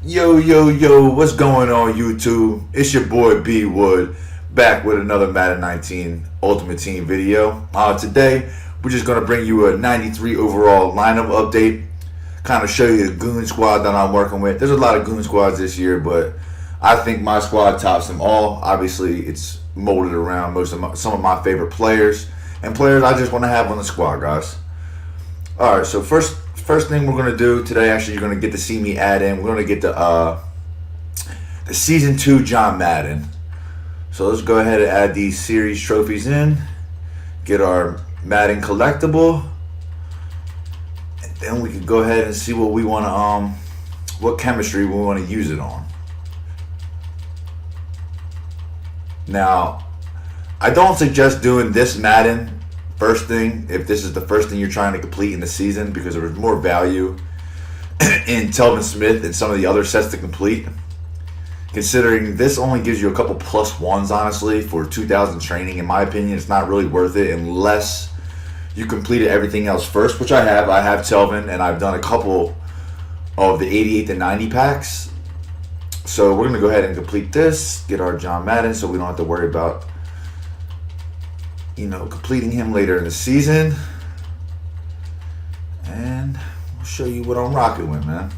Yo, what's going on YouTube? It's your boy B Wood back with another Madden 19 Ultimate Team video. Today, we're just going to bring you a 93 overall lineup update. Kind of show you the goon squad that I'm working with. There's a lot of goon squads this year, but I think my squad tops them all. Obviously, it's molded around some of my favorite players and players I just want to have on the squad, guys. Alright, so first thing we're going to do today, actually, you're going to get to see me add in. We're going to get the Season 2 John Madden. So let's go ahead and add these series trophies in. Get our Madden collectible. And then we can go ahead and see what we want to, what chemistry we want to use it on. Now, I don't suggest doing this Madden first thing if this is the first thing you're trying to complete in the season, because there's more value in Telvin Smith and some of the other sets to complete. Considering this only gives you a couple plus ones, honestly, for 2,000 training. In my opinion, it's not really worth it unless you completed everything else first, which I have. I have Telvin, and I've done a couple of the 88 to 90 packs. So we're going to go ahead and complete this, get our John Madden, so we don't have to worry about completing him later in the season. And I'll show you what I'm rocking with, man.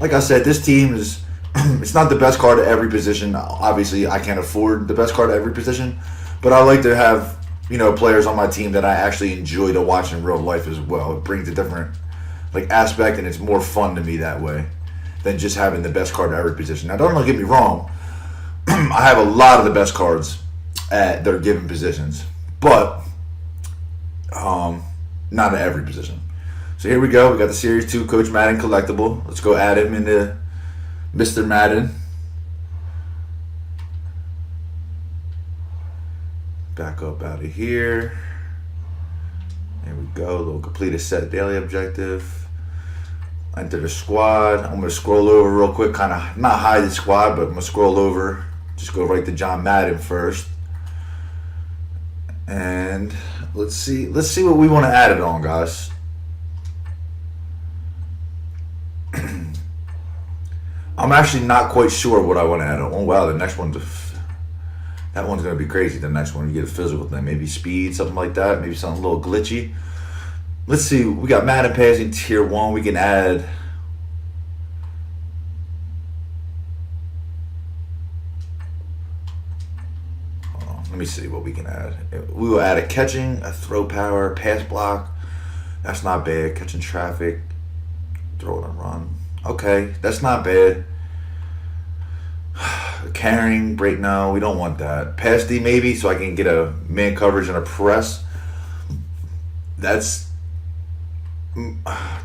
Like I said, this team is it's not the best card at every position. Obviously, I can't afford the best card at every position, but I like to have players on my team that I actually enjoy to watch in real life as well. It brings a different aspect, and it's more fun to me that way than just having the best card at every position. Now, don't get me wrong. I have a lot of the best cards at their given positions, but not at every position. So here we go. We got the Series 2 Coach Madden collectible. Let's go add him into Mr. Madden. Back up out of here. There we go. Little complete a set daily objective. Enter the squad. I'm going to scroll over real quick. Kind of not hide the squad, but I'm going to scroll over. Just go right to John Madden first. And let's see what we want to add it on, guys. I'm actually not quite sure what I want to add on. Oh wow, that one's going to be crazy. The next one, you get a physical thing, maybe speed, something like that, maybe something a little glitchy. Let's see. We got Madden passing tier 1. We can add. Let me see what we can add. We will add a catching, a throw power, pass block. That's not bad. Catching traffic, throw it and run. Okay, that's not bad. Carrying, break, no, we don't want that. Pass D maybe, so I can get a man coverage and a press. That's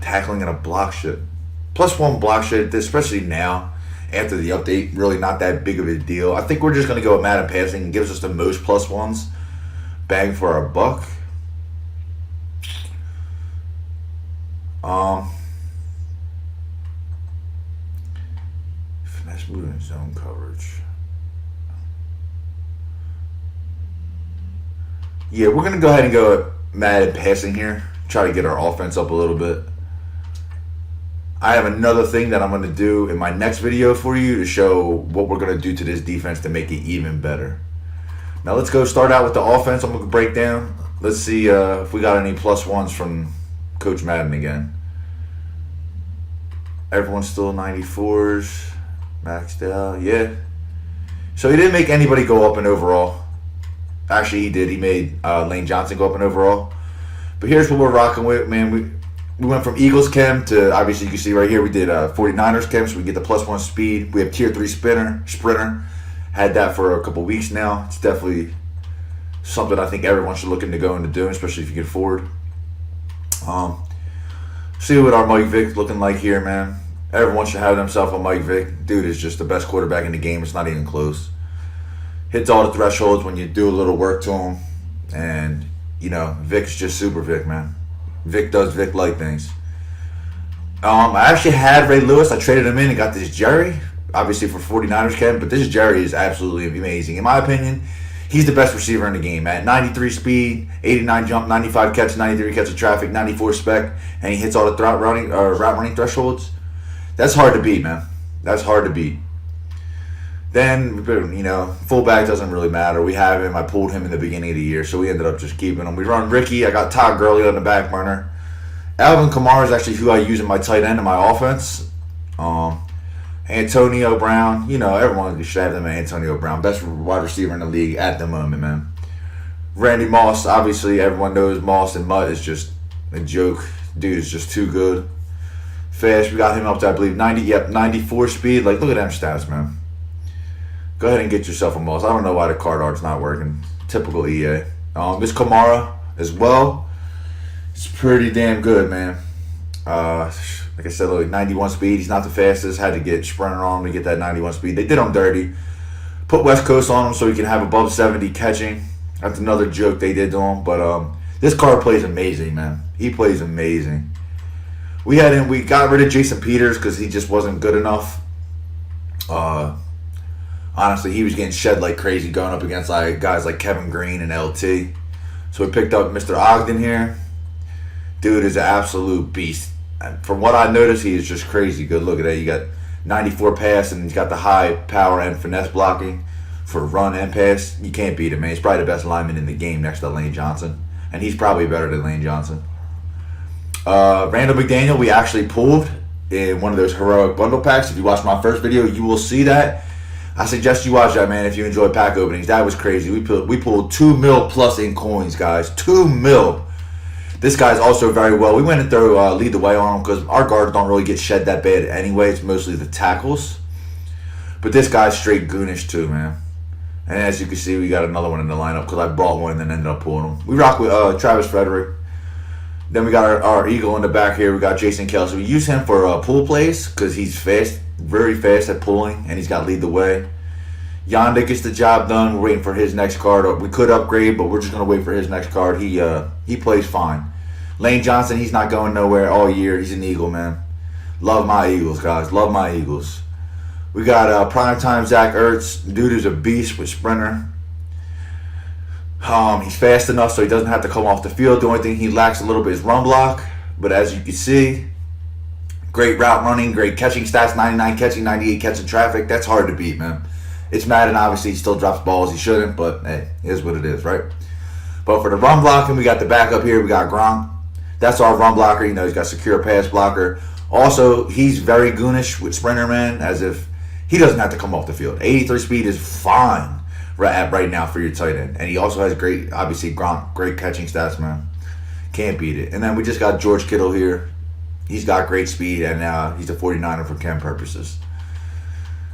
tackling and a block shit. +1 block shit, especially now. After the update, really not that big of a deal. I think we're just going to go with Madden passing. It gives us the most +1s. Bang for our buck. Finesse movement zone coverage. Yeah, we're going to go ahead and go with Madden passing here. Try to get our offense up a little bit. I have another thing that I'm going to do in my next video for you to show what we're going to do to this defense to make it even better. Now let's go start out with the offense. I'm going to break down. Let's see if we got any +1s from Coach Madden again. Everyone's still 94s. Maxed out. Yeah. So he didn't make anybody go up in overall. Actually, he did. He made Lane Johnson go up in overall. But here's what we're rocking with, man. We went from Eagles chem to, obviously you can see right here, we did 49ers chem, so we get the +1 speed. We have tier 3 sprinter. Had that for a couple weeks now. It's definitely something I think everyone should look into going to do, especially if you can afford. See what our Mike Vick looking like here, man. Everyone should have themselves a Mike Vick. Dude is just the best quarterback in the game. It's not even close. Hits all the thresholds when you do a little work to him. And, Vick's just super Vick, man. Vic does Vic-like things. I actually had Ray Lewis. I traded him in and got this Jerry, obviously for 49ers chem, but this Jerry is absolutely amazing. In my opinion, he's the best receiver in the game. At 93 speed, 89 jump, 95 catch, 93 catch of traffic, 94 spec, and he hits all the route running thresholds. That's hard to beat, man. That's hard to beat. Then, fullback doesn't really matter. We have him. I pulled him in the beginning of the year, so we ended up just keeping him. We run Ricky. I got Todd Gurley on the back burner. Alvin Kamara is actually who I use in my tight end in my offense. Antonio Brown. Everyone should have them. Antonio Brown, best wide receiver in the league at the moment, man. Randy Moss. Obviously, everyone knows Moss and Mutt is just a joke. Dude is just too good. Fast. We got him up to, I believe, 94 speed. Look at them stats, man. Go ahead and get yourself a Moss. I don't know why the card art's not working. Typical EA. This Kamara as well. It's pretty damn good, man. Like I said, 91 speed. He's not the fastest. Had to get sprinter on him to get that 91 speed. They did him dirty. Put West Coast on him so he can have above 70 catching. That's another joke they did to him. But this card plays amazing, man. He plays amazing. We got rid of Jason Peters because he just wasn't good enough. Honestly, he was getting shed like crazy going up against guys like Kevin Green and LT. So we picked up Mr. Ogden here. Dude is an absolute beast. And from what I noticed, he is just crazy good. Look at that. You got 94 pass, and he's got the high power and finesse blocking for run and pass. You can't beat him, man. He's probably the best lineman in the game next to Lane Johnson. And he's probably better than Lane Johnson. Randall McDaniel, we actually pulled in one of those heroic bundle packs. If you watched my first video, you will see that. I suggest you watch that, man, if you enjoy pack openings. That was crazy. We pulled $2 mil plus in coins, guys. $2 mil. This guy's also very well. We went and threw lead the way on him because our guards don't really get shed that bad anyway. It's mostly the tackles. But this guy's straight goonish too, man. And as you can see, we got another one in the lineup because I bought one and then ended up pulling him. We rock with Travis Frederick. Then we got our Eagle in the back here. We got Jason Kelsey. We use him for pool plays because he's fast, very fast at pulling, and he's got lead the way. Yonda gets the job done. We're waiting for his next card. We could upgrade, but we're just going to wait for his next card. He plays fine. Lane Johnson, he's not going nowhere all year. He's an Eagle, man. Love my Eagles, guys. Love my Eagles. We got primetime Zach Ertz. Dude is a beast with sprinter. He's fast enough so he doesn't have to come off the field. The only thing he lacks a little bit is run block. But as you can see, great route running, great catching stats, 99 catching, 98 catching traffic. That's hard to beat, man. It's Madden, obviously, he still drops balls. He shouldn't, but hey, it is what it is, right? But for the run blocking, we got the backup here. We got Gronk. That's our run blocker. He's got secure pass blocker. Also, he's very goonish with sprinter, man, as if he doesn't have to come off the field. 83 speed is fine right now for your tight end. And he also has great, obviously, Gronk, great catching stats, man. Can't beat it. And then we just got George Kittle here. He's got great speed, and he's a 49er for chem purposes.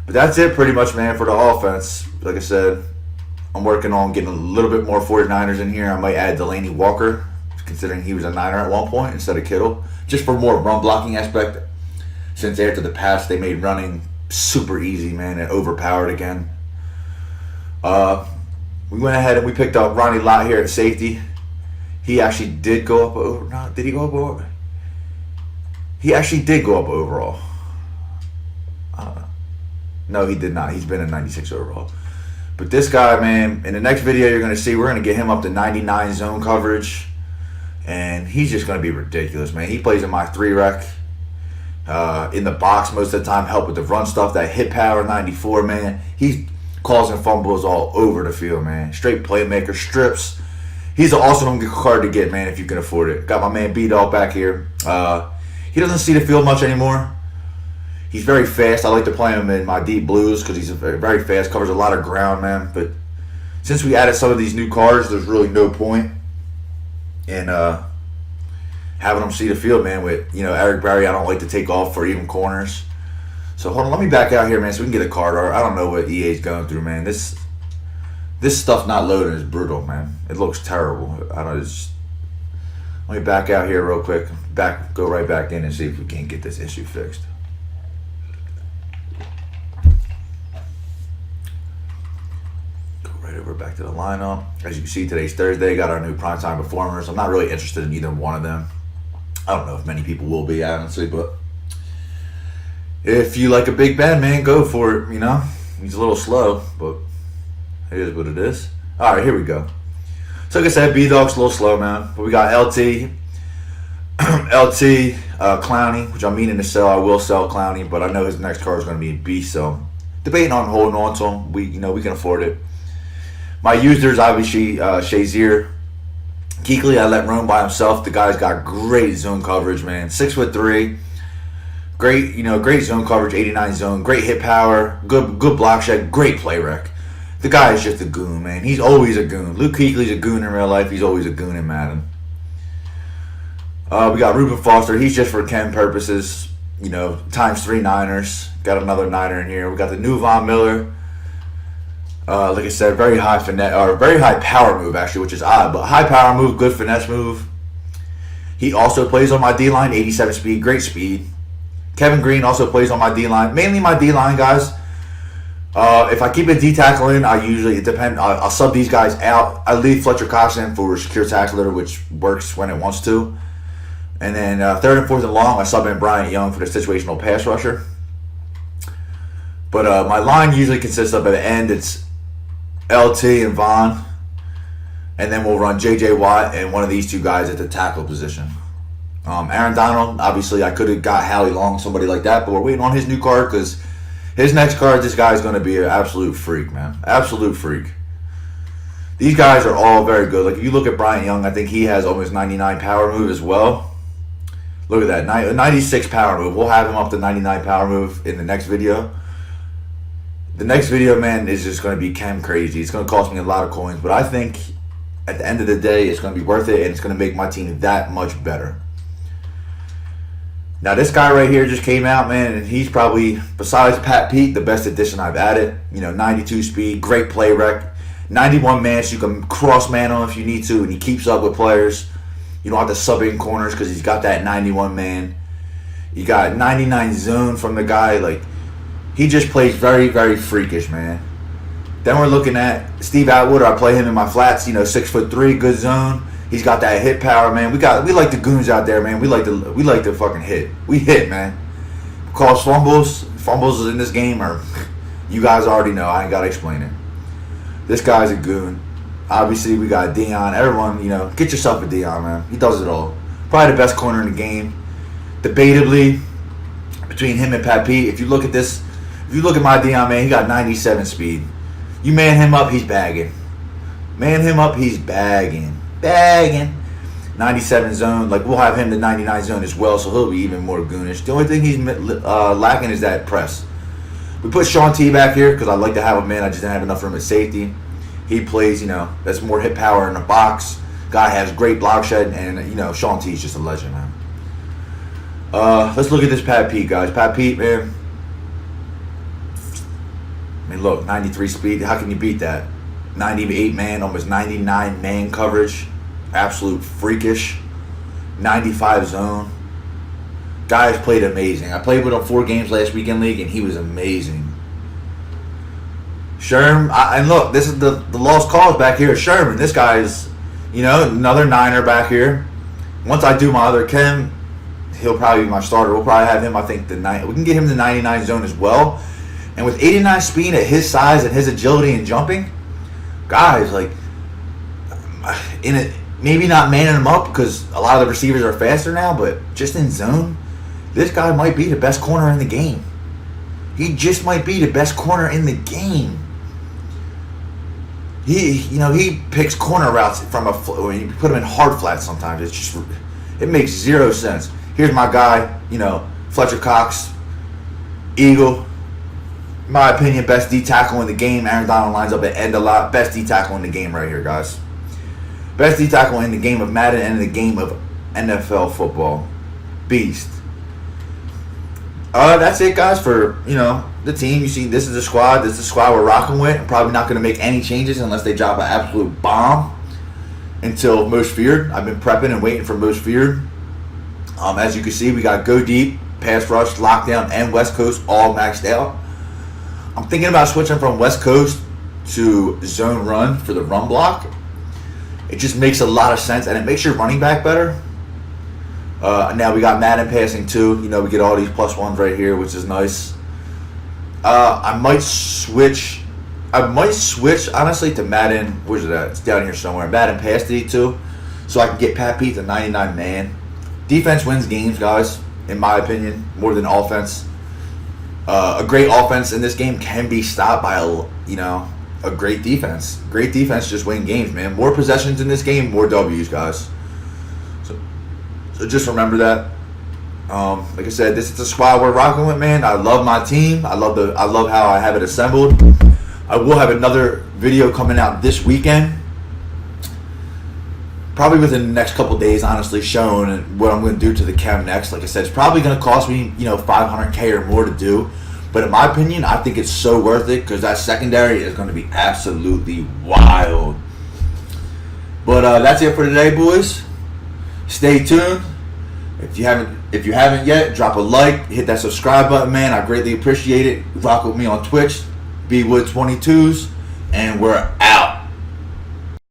But that's it pretty much, man, for the offense. Like I said, I'm working on getting a little bit more 49ers in here. I might add Delaney Walker, considering he was a Niner at one point instead of Kittle, just for more run blocking aspect. Since after the pass, they made running super easy, man, and overpowered again. We went ahead and we picked up Ronnie Lott here at safety. He actually did go up over. No, did he go up over? He actually did go up overall. No, he did not. He's been a 96 overall. But this guy, man, in the next video you're going to see, we're going to get him up to 99 zone coverage. And he's just going to be ridiculous, man. He plays in my 3-rec. In the box most of the time, help with the run stuff. That hit power, 94, man. He's causing fumbles all over the field, man. Straight playmaker, strips. He's an awesome card to get, man, if you can afford it. Got my man B-Dog back here. He doesn't see the field much anymore. He's very fast. I like to play him in my deep blues because he's very fast, covers a lot of ground, man. But since we added some of these new cards, there's really no point in having him see the field, man. With Eric Berry, I don't like to take off for even corners. So hold on, let me back out here, man, so we can get a card art. I don't know what EA's going through, man. This stuff not loading is brutal, man. It looks terrible. Let me back out here real quick. Go right back in and see if we can't get this issue fixed. Over back to the lineup. As you can see, today's Thursday. Got our new primetime performers. I'm not really interested in either one of them. I don't know if many people will be, honestly, but if you like a Big Ben, man, go for it. He's a little slow, but it is what it is. All right, here we go. So like I said, B-Dog's a little slow, man. But we got LT. LT, Clowney, which I'm meaning to sell. I will sell Clowney, but I know his next card is going to be a beast. So debating on holding on to him. We can afford it. My users, obviously, Shazier. Kuechly, I let roam by himself. The guy's got great zone coverage, man. 6'3", great zone coverage, 89 zone, great hit power, good block shed, great play rec. The guy is just a goon, man. He's always a goon. Luke Kuechly's a goon in real life. He's always a goon in Madden. We got Reuben Foster. He's just for Ken purposes. Times 3 Niners. Got another Niner in here. We got the new Von Miller. Like I said, very high finesse, or very high power move actually, which is odd, but high power move, good finesse move. He also plays on my D-line, 87 speed, great speed. Kevin Green also plays on my D-line, mainly my D-line guys. If I keep a D-tackle in, I'll sub these guys out. I leave Fletcher Cox in for secure tackler, which works when it wants to. And then 3rd and 4th and long, I sub in Bryant Young for the situational pass rusher. But my line usually consists of, at the end, it's LT and Vaughn. And then we'll run J.J. Watt and one of these two guys at the tackle position. Aaron Donald, obviously I could have got Howie Long, somebody like that, but we're waiting on his new card because his next card, this guy's going to be an absolute freak, man. Absolute freak. These guys are all very good. Like, if you look at Bryant Young, I think he has almost 99 power move as well. Look at that, 96 power move. We'll have him up to 99 power move in the next video. The next video, man, is just going to be chem crazy. It's going to cost me a lot of coins, but I think at the end of the day, it's going to be worth it, and it's going to make my team that much better. Now, this guy right here just came out, man, and he's probably, besides Pat Pete, the best addition I've added. 92 speed, great play rec, 91 man, so you can cross man on if you need to, and he keeps up with players. You don't have to sub in corners because he's got that 91 man. You got 99 zone from the guy. Like, he just plays very, very freakish, man. Then we're looking at Steve Atwood. I play him in my flats, 6'3", good zone. He's got that hit power, man. We like the goons out there, man. We like to fucking hit. We hit, man. Cause fumbles in this game are, you guys already know. I ain't gotta explain it. This guy's a goon. Obviously, we got Dion. Everyone, get yourself a Dion, man. He does it all. Probably the best corner in the game. Debatably, between him and Pat Pete, if you look at this, if you look at my Dion, man, he got 97 speed. You man him up, he's bagging. Man him up, he's bagging. 97 zone. Like, we'll have him the 99 zone as well, so he'll be even more goonish. The only thing he's lacking is that press. We put Sean T back here because I like to have him in. I just didn't have enough room at safety. He plays, that's more hit power in the box. Guy has great block shed, and, Sean T is just a legend, man. Let's look at this Pat Pete, guys. Pat Pete, man. I mean, look, 93 speed. How can you beat that? 98 man, almost 99 man coverage. Absolute freakish. 95 zone. Guys played amazing. I played with him 4 games last weekend league, and he was amazing. Sherm, and look, this is the lost cause back here. Sherman, this guy is, another Niner back here. Once I do my other Ken, he'll probably be my starter. We'll probably have him, I think, we can get him the 99 zone as well. And with 89 speed at his size and his agility and jumping, guys, like, maybe not manning him up because a lot of the receivers are faster now, but just in zone, this guy might be the best corner in the game. He just might be the best corner in the game. He picks corner routes when you put him in hard flats sometimes. It makes zero sense. Here's my guy, Fletcher Cox, Eagle. In my opinion, best D tackle in the game. Aaron Donald lines up at end a lot. Best D tackle in the game right here, guys. Best D tackle in the game of Madden and in the game of NFL football. Beast. That's it, guys, for, the team. You see, this is the squad. This is the squad we're rocking with. I'm probably not going to make any changes unless they drop an absolute bomb until Most Feared. I've been prepping and waiting for Most Feared. As you can see, we got Go Deep, Pass Rush, Lockdown, and West Coast all maxed out. I'm thinking about switching from West Coast to Zone Run for the run block. It just makes a lot of sense, and it makes your running back better. Now we got Madden passing too. We get all these +1s right here, which is nice. I might switch honestly to Madden. Where's it at? It's down here somewhere. Madden pass D too, so I can get Pat Pete to 99 man. defense wins games, guys, in my opinion, more than offense. A great offense in this game can be stopped by a great defense. Great defense just win games, man. More possessions in this game, more W's, guys. So just remember that. Like I said, this is the squad we're rocking with, man. I love my team. I love how I have it assembled. I will have another video coming out this weekend, probably within the next couple days, honestly, showing what I'm going to do to the chem next. Like I said, it's probably going to cost me, $500K or more to do. But in my opinion, I think it's so worth it because that secondary is going to be absolutely wild. But that's it for today, boys. Stay tuned. If you haven't yet, drop a like, hit that subscribe button, man. I greatly appreciate it. Rock with me on Twitch, bwood22s, and we're out.